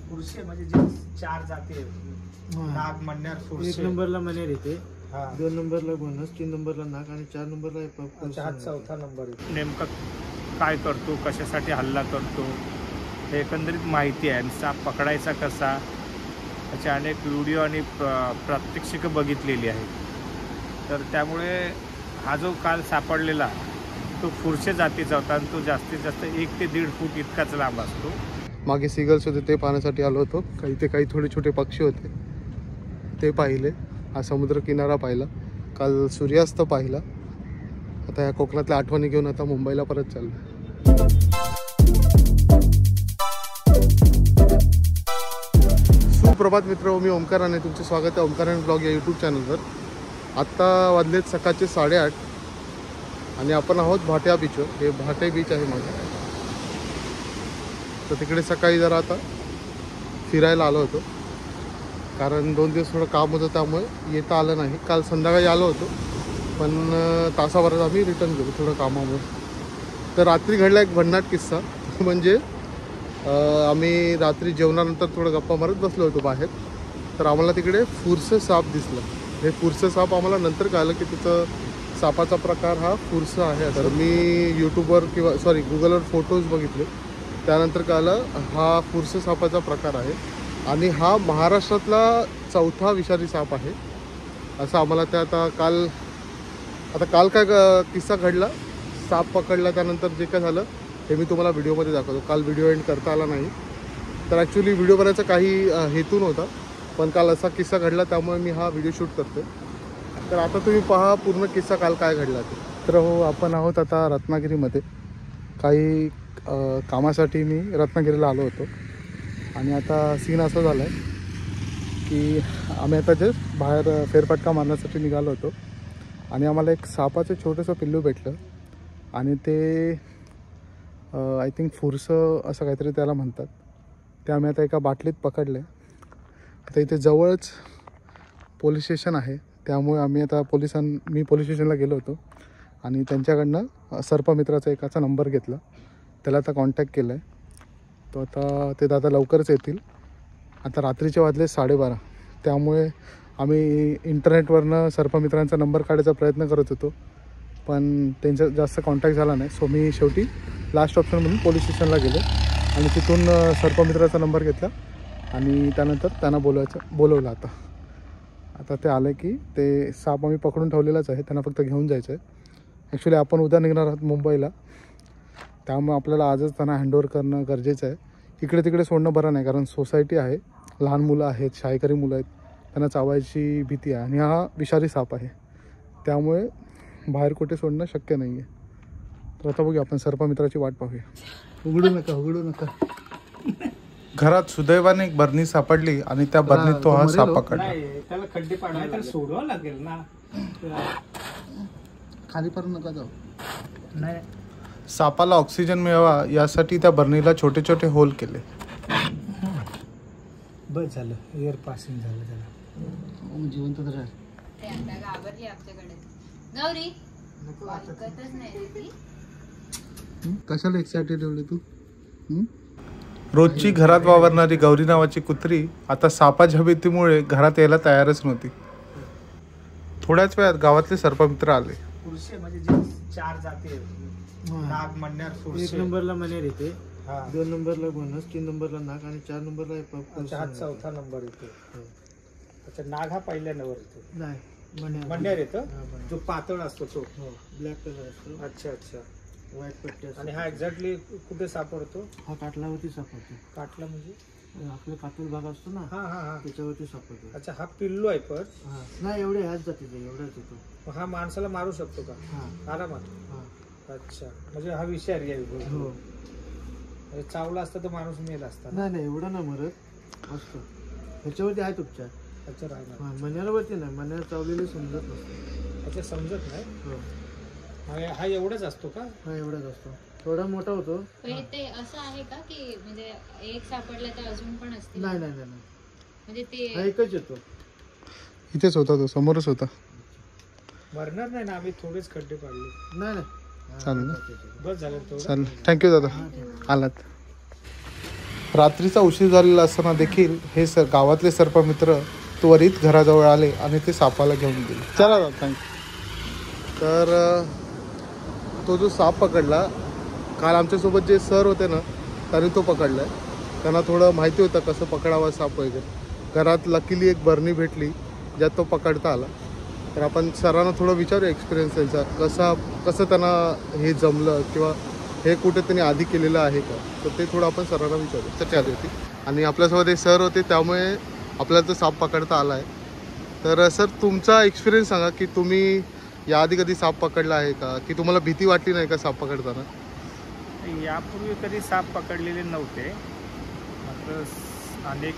फुरसे म्हणजे जे 4 जाती आहेत, नाग, मण्यार, फुरसे. 1 नंबरला मण्यार येते, 2 नंबरला गोनस, 3 नंबरला नाग आणि 4 नंबरला चौथा नंबर आहे. नेमका काय करतो, कशासाठी हल्ला करतो हे एकंदरीत माहिती आहे. आणि साप पकडायचा कसा याचे अनेक व्हिडिओ आणि प्रात्यक्षिकं बघितलेली आहेत. तर त्यामुळे हा जो काल सापडलेला तो फुरसे जातीचा होता आणि तो जास्तीत जास्त 1 ते 1.5 फूट इतकाच लांब असतो. मागे सिगल्स होते ते पाहण्यासाठी आलो होतो. काही थोडे छोटे पक्षी होते ते पाहिले. हा समुद्र किनारा पाहिला, काल सूर्यास्त पाहिला. आता या कोकणातल्या आठवणी घेऊन आता मुंबईला परत चाललो. सुप्रभात मित्र, मी ओमकाराने तुमचे स्वागत आहे ओमकाराने ब्लॉग या यूट्यूब चॅनलवर. आत्ता वाजलेत सकाळचे 8:30 आणि आपण आहोत भाट्या बीचवर. हे भाटे बीच आहे माझं. तर तिकडे सकाळी जरा आता फिरायला आलो होतो, कारण 2 दिवस थोडं काम होतं त्यामुळे येता आलं नाही. काल संध्याकाळी आलो होतो पण तासाभरात आम्ही रिटर्न गेलो थोडं कामामुळे. तर रात्री घडला एक भन्नाट किस्सा. म्हणजे आम्ही रात्री जेवणानंतर थोडं गप्पा मारत बसलो होतो बाहेर. तर आम्हाला तिकडे फुरसं साप दिसलं. हे फुरसं साप आम्हाला नंतर कळलं की तिथं सापाचा प्रकार हा फुरसं आहे. तर मी यूट्यूबवर गुगलवर फोटोज बघितले, त्यानंतर कळलं हा फुरसं सापाचा प्रकार आहे आणि हा महाराष्ट्रातला 4था विषारी साप आहे असं आम्हाला ते आता काल काय किस्सा घडला. साप पकडला त्यानंतर जे काय झालं हे मी तुम्हाला व्हिडिओमध्ये दाखवतो. काल व्हिडिओ एंड करता आला नाही, तर ॲक्च्युली व्हिडिओ बनायचा काही हेतू नव्हता, पण काल असा किस्सा घडला त्यामुळे मी हा व्हिडिओ शूट करतो. तर आता तुम्ही पहा पूर्ण किस्सा काल काय घडला ते. तर हो, आपण आहोत आता रत्नागिरीमध्ये. काही कामासाठी मी रत्नागिरीला आलो होतो आणि आता सीन असं झालं आहे की आम्ही आता जस्ट बाहेर फेरफटका मारण्यासाठी निघालो होतो आणि आम्हाला एक सापाचं छोटंसं पिल्लू भेटलं आणि ते आय थिंक फुरसं असं काहीतरी त्याला म्हणतात. ते आम्ही आता एका बाटलीत पकडलं आहे. आता इथे जवळच पोलीस स्टेशन आहे, त्यामुळे आम्ही आता मी पोलीस स्टेशनला गेलो होतो आणि त्यांच्याकडनं सर्पमित्राचा एकाचा नंबर घेतला. त्याला आता कॉन्टॅक्ट केला आहे. तो आता ते दादा लवकरच येतील. आता रात्रीचे वाजले 12:30, त्यामुळे आम्ही इंटरनेटवरनं सर्पमित्रांचा नंबर काढायचा प्रयत्न करत होतो पण त्यांचा जास्त कॉन्टॅक्ट झाला नाही. सो मी शेवटी लास्ट ऑप्शन म्हणून पोलीस स्टेशनला गेलो आणि तिथून सर्पमित्राचा नंबर घेतला आणि त्यानंतर त्यांना बोलवलं. आता ते आलं की ते साप आम्ही पकडून ठेवलेलाच आहे, त्यांना फक्त घेऊन जायचं आहे. ॲक्च्युली आपण उद्या निघणार आहोत मुंबईला, त्यामुळे आपल्याला आजच त्यांना हँडओव्हर करणं गरजेचं आहे. इकडे तिकडे सोडणं बरं नाही, कारण सोसायटी आहे, लहान मुलं आहेत, शाळकरी मुलं आहेत, त्यांना चावायची भीती आहे आणि हा विषारी साप आहे, त्यामुळे बाहेर कुठे सोडणं शक्य नाही आहे. तर आता बघूया, आपण सर्पमित्राची वाट पाहूया. उघडू नका. घरात सुदैवाने एक बरणी सापडली आणि त्या बरणीत तो हा साप पकडला. त्याला खड्डे पाडायला तर सोडवावं लागेल ना. खाली पर्यंत नका जाऊ. नाही, सापाला ऑक्सिजन मिळावा यासाठी त्या बरणीला छोटे छोटे होल केले. बस झालं, एअर पासिंग झालं त्याला. जिवंत तर आहे. कशाला एक्साइटेड एवढे तू? रोजची घरात वावरणारी गौरी नावाची कुत्री आता सापाच्या भीतीमुळे घरात यायला तयारच नव्हती. थोड्याच वेळात गावातले सर्पमित्र आले. फुरसे म्हणजे जे 4 जाती आहेत, नाग, मण्यार, फुरसे. 1 नंबरला मण्यार येते, 2 नंबरला गोनस, 3 नंबरला नाग आणि 4 नंबरला चौथा नंबर येतो. अच्छा, नाग हा पहिल्या नंबर येतो. नाही, मण्यार येतं, जो पातळ असतो तो ब्लॅक कलर असतो. अच्छा, व्हाईट पट्टी असते. आणि हा एक्झॅक्टली कुठे सापडतो? हा काटलावरती सापडतो. काटला म्हणजे आपलं कातूल भाग असतो ना, त्याच्यावरती सापडतो. अच्छा, हा पिल्लू आहे पण नाही एवढे ह्याच जातीचे, एवढाच येतो. हा माणसाला मारू शकतो का आरामात? अच्छा, म्हणजे हा विषारी आहे. हो, म्हणजे चावला असता तर माणूस मेला असता. नाही एवढा ना मरत असतो, ह्याच्यावरती आहेत उपचार. अच्छा, राहणार. मण्यावरती नाही, मण्यावर चावलेले समजत नसतं. अच्छा, समजत नाही. हो, हा एवढाच असतो का? हा एवढाच असतो, थोडा मोठा होतो. ते असं आहे का की म्हणजे एक सापडला तर अजून पण असते? नाही, म्हणजे ते हा एकच येतो. इथेच होता तो, समोरच होता. मरणार नाही ना? आम्ही थोडेच खड्डे पाडले. नाही, चालेल ना? बस झालं तो. चालेल, थँक्यू दादा आलात. रात्रीचा उशीर झालेला असताना देखील हे गावातले सर्पमित्र त्वरित घराजवळ आले आणि ते सापाला घेऊन गेले. चला दादा, थँक्यू. तर तो जो साप पकडला, काल आमच्यासोबत जे सर होते ना, त्यांनी तो पकडला आहे. त्यांना थोडं माहिती होतं कसं पकडावं साप वगैरे. घरात लकीली एक बरणी भेटली ज्यात तो पकडता आला. तर आपण सरांना थोडं विचारूया एक्सपिरियन्स त्यांचा, कसं त्यांना हे जमलं किंवा हे कुठे त्यांनी आधी केलेलं आहे का, तर ते थोडं आपण सरांना विचारू. तर आली होती आणि आपल्यासोबत हे सर होते, त्यामुळे आपल्याला तो साप पकडता आला आहे. तर सर, तुमचा एक्सपिरियन्स सांगा की तुम्ही याआधी कधी साप पकडला आहे का, की तुम्हाला भीती वाटली नाही का साप पकडताना? यापूर्वी कधी साप पकडलेले नव्हते, मात्र अनेक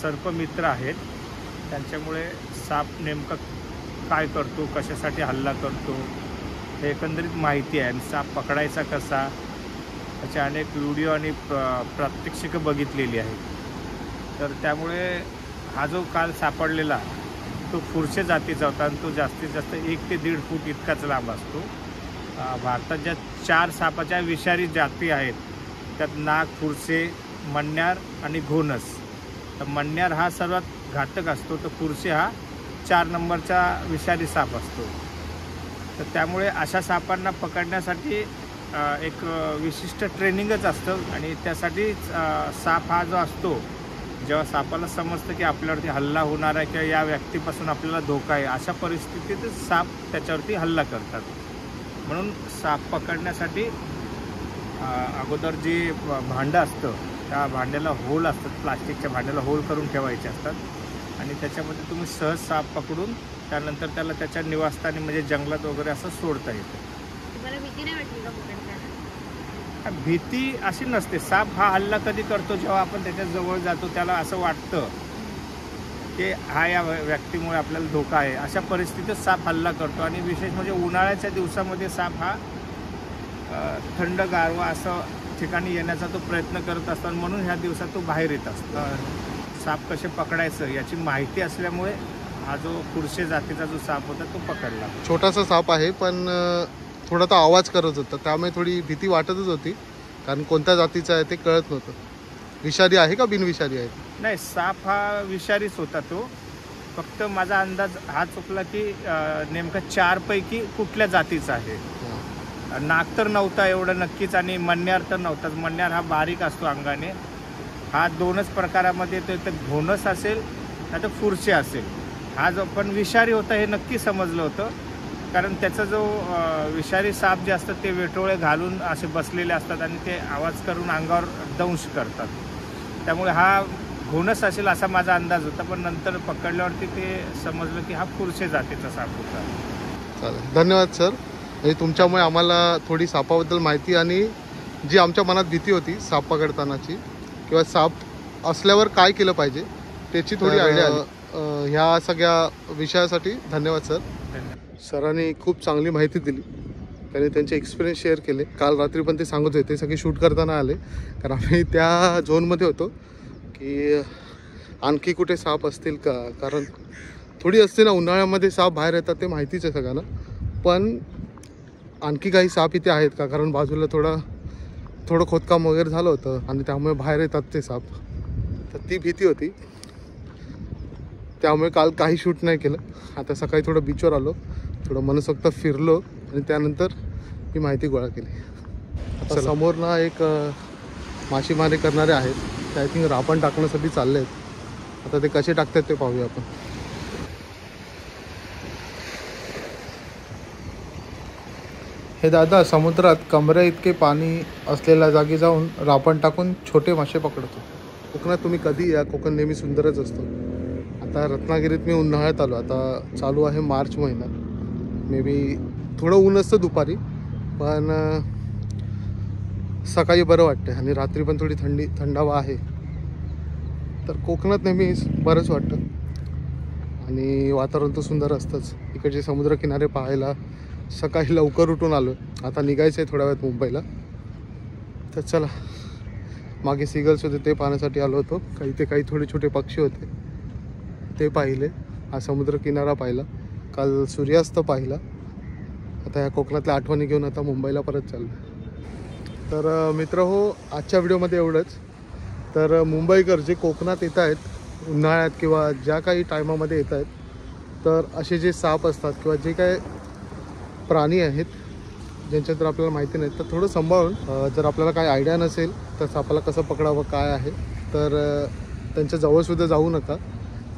सर्पमित्र आहेत. त्यांच्यामुळे साप नेमका काय करतो, कशासाठी हल्ला करतो, हे एकंदरीत माहिती आहे. आणि साप पकडायचा कसा, त्याचे अनेक व्हिडिओ आणि प्रात्यक्षिकं बघितलेली आहेत. तर त्यामुळे हा जो काल सापडलेला तो फुरशे जातीचा होता आणि तो जास्तीत जास्त 1 ते 1.5 फूट इतकाच लांब असतो. भारतात ज्या 4 सापाच्या विषारी जाती आहेत त्यात नाग, फुरसे, मण्यार आणि घोणस. तर मण्यार हा सर्वात घातक असतो, तर फुरसे हा 4 नंबरचा विषारी साप असतो. तर त्यामुळे अशा सापांना पकडण्यासाठी एक विशिष्ट ट्रेनिंगच असतं. आणि त्यासाठी साप हा जो असतो, जेव्हा सापाला समजतं की आपल्यावरती हल्ला होणार आहे किंवा या व्यक्तीपासून आपल्याला धोका आहे, अशा परिस्थितीतच साप त्याच्यावरती हल्ला करतात. म्हणून साप पकडण्यासाठी अगोदर जे भांडं असतं त्या भांड्याला होल असतात, प्लास्टिकच्या भांड्याला होल करून ठेवायचे असतात आणि त्याच्यामध्ये तुम्ही सहज साप पकडून त्यानंतर त्याला त्याच्या निवासस्थानी म्हणजे जंगलात वगैरे असं सोडता येतं. तुम्हाला भीती नाही वाटली का पकडताना? भीती अशी नसते. साप हा हल्ला कधी करतो, जेव्हा आपण त्याच्या जवळ जातो त्याला असं वाटतं की हा या व्यक्तीमुळे आपल्याला धोका आहे, अशा परिस्थितीत साप हल्ला करतो. आणि विशेष म्हणजे उन्हाळ्याच्या दिवसामध्ये साप हा थंड गारवा असं ठिकाणी येण्याचा तो प्रयत्न करत असतो आणि म्हणून ह्या दिवसात तो बाहेर येत असतो. साप कसे पकडायचं याची माहिती असल्यामुळे हा जो फुरशे जातीचा जो साप होता तो पकडला. छोटासा साप आहे, पण थोडा तो आवाज करत होता, त्यामुळे थोडी भीती वाटतच होती, कारण कोणत्या जातीचा आहे ते कळत नव्हतं. विषारी आहे का बिनविषारी आहे? नाही, साप हा विषारीच होता. तो फक्त माझा अंदाज हा चुकला की नेमका 4 पैकी कुठल्या जातीचा आहे. नाग तर नव्हता एवढं नक्कीच आणि मण्यार तर नव्हताच. मण्यार हा बारीक असतो अंगाने. हा 2च प्रकारामध्ये येतो, तर घोणस असेल नाही तर फुरशे असेल. हा जो पण विषारी होता हे नक्की समजलं होतं, कारण त्याचा जो विषारी साप जे असतात ते वेटोळे घालून असे बसलेले असतात आणि ते आवाज करून अंगावर दंश करतात. त्यामुळे हा घोणस असेल असा माझा अंदाज होता, पण नंतर पकडल्यावरती ते समजलं की हा फुरशे जातीचा साप होता. चालेल, धन्यवाद सर. म्हणजे तुमच्यामुळे आम्हाला थोडी सापाबद्दल माहिती आणि जी आमच्या मनात भीती होती साप पकडतानाची किंवा साप असल्यावर काय केलं पाहिजे त्याची थोडी आयडिया आली. ह्या सगळ्या विषयासाठी धन्यवाद सर. सरांनी खूप चांगली माहिती दिली, त्यांनी त्यांचे एक्सपिरियन्स शेअर केले. काल रात्री पण ते सांगत होते, ते सगळे शूट करताना आले, कारण आम्ही त्या झोनमध्ये होतो की आणखी कुठे साप असतील का, कारण थोडी असते ना उन्हाळ्यामध्ये साप बाहेर येतात ते माहितीच आहे सगळ्यांना, पण आणखी काही साप इथे आहेत का, कारण बाजूला थोडं खोदकाम वगैरे झालं होतं आणि त्यामुळे बाहेर येतात ते साप, तर ती भीती होती. त्यामुळे काल काही शूट नाही केलं. आता सकाळी थोडं बीचवर आलो, थोडं मनसोक्त फिरलो आणि त्यानंतर ही माहिती गोळा केली. आता समोर ना एक मासेमारी करणारे आहेत, ते आय थिंक रापण टाकण्यासाठी चालले आहेत. आता ते कसे टाकतात ते पाहूया आपण. हे दादा समुद्रात कमरे इतके पाणी असलेल्या जागी जाऊन रापण टाकून छोटे मासे पकडतो. कोकणात तुम्ही कधी या, कोकण नेहमी सुंदरच असतो. आता रत्नागिरीत मी उन्हाळ्यात आलो, आता चालू आहे मार्च महिना. मे बी थोडं ऊन असतं दुपारी, पण सकाळी बरं वाटतं आणि रात्री पण थोडी थंडावा आहे. तर कोकणात नेहमी बरंच वाटतं आणि वातावरण तर सुंदर असतंच. इकडचे समुद्रकिनारे पाहायला सकाळी लवकर उठून आलो. आता निघायचं आहे थोड्या वेळात मुंबईला. तर चला, मागे सीगल्स होते ते पाहण्यासाठी आलो होतो. काही थोडे छोटे पक्षी होते ते पाहिले. हा समुद्रकिनारा पाहिला, काल सूर्यास्त पाहिला. आता ह्या कोकणातल्या आठवणी घेऊन आता मुंबईला परत चाललो. तर मित्र हो, आजच्या व्हिडिओमध्ये एवढंच. तर मुंबईकर जे कोकणात येत आहेत उन्हाळ्यात किंवा ज्या काही टायमामध्ये येत आहेत, तर असे जे साप असतात किंवा जे काय प्राणी आहेत ज्यांच्या तर आपल्याला माहिती नाही, तर थोडं सांभाळून, जर आपल्याला काही आयडिया नसेल तर सापाला कसं पकडावं काय आहे, तर त्यांच्या जवळसुद्धा जाऊ नका.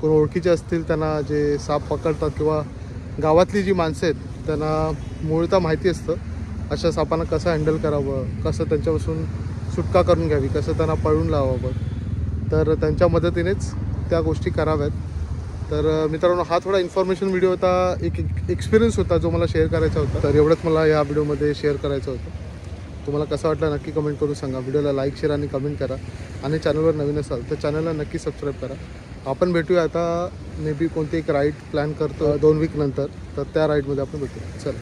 कोण ओळखीचे असतील त्यांना जे साप पकडतात किंवा गावातली जी माणसं आहेत त्यांना मूळतः माहिती असतं अशा सापांना कसं हँडल करावं, कसं त्यांच्यापासून सुटका करून घ्यावी, कसं त्यांना पळून लावावं, तर त्यांच्या मदतीनेच त्या गोष्टी कराव्यात. तर मित्रांनो, हा थोडा इन्फॉर्मेशन व्हिडिओ होता, एक एक्सपिरियन्स होता जो मला शेअर करायचा होता. तर एवढंच मला या व्हिडिओमध्ये शेअर करायचं होतं. तुम्हाला कसं वाटलं नक्की कमेंट करून सांगा. व्हिडिओला लाईक, शेअर आणि कमेंट करा. आणि चॅनलवर नवीन असाल तर चॅनलला नक्की सबस्क्राईब करा. आपण भेटूया आता मे बी कोणती एक राईड प्लॅन करतो 2 वीक नंतर, तर त्या राईडमध्ये आपण भेटूया. चल.